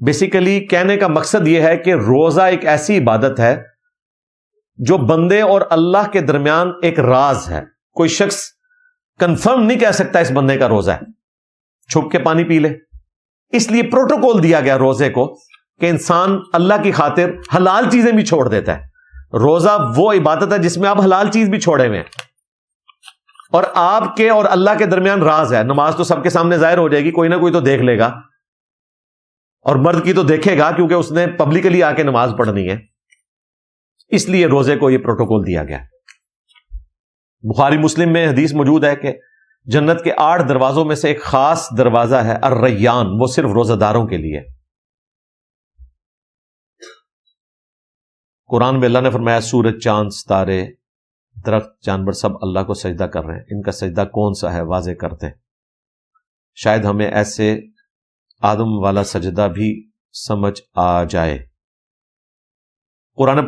Basically کہنے کا مقصد یہ ہے کہ روزہ ایک ایسی عبادت ہے جو بندے اور اللہ کے درمیان ایک راز ہے. کوئی شخص کنفرم نہیں کہہ سکتا اس بندے کا روزہ ہے, چھپ کے پانی پی لے. اس لیے پروٹوکول دیا گیا روزے کو کہ انسان اللہ کی خاطر حلال چیزیں بھی چھوڑ دیتا ہے. روزہ وہ عبادت ہے جس میں آپ حلال چیز بھی چھوڑے ہوئے ہیں, اور آپ کے اور اللہ کے درمیان راز ہے. نماز تو سب کے سامنے ظاہر ہو جائے گی, کوئی نہ کوئی تو دیکھ لے گا, اور مرد کی تو دیکھے گا کیونکہ اس نے پبلکلی آ کے نماز پڑھنی ہے. اس لیے روزے کو یہ پروٹوکول دیا گیا. بخاری مسلم میں حدیث موجود ہے کہ جنت کے 8 دروازوں میں سے ایک خاص دروازہ ہے الریان, وہ صرف روزہ داروں کے لیے. قرآن میں اللہ نے فرمایا سورج, چاند, ستارے, درخت, جانور سب اللہ کو سجدہ کر رہے ہیں, ان کا سجدہ کون سا ہے واضح کرتے ہیں. شاید ہمیں ایسے آدم والا سجدہ بھی سمجھ آ جائے. قرآن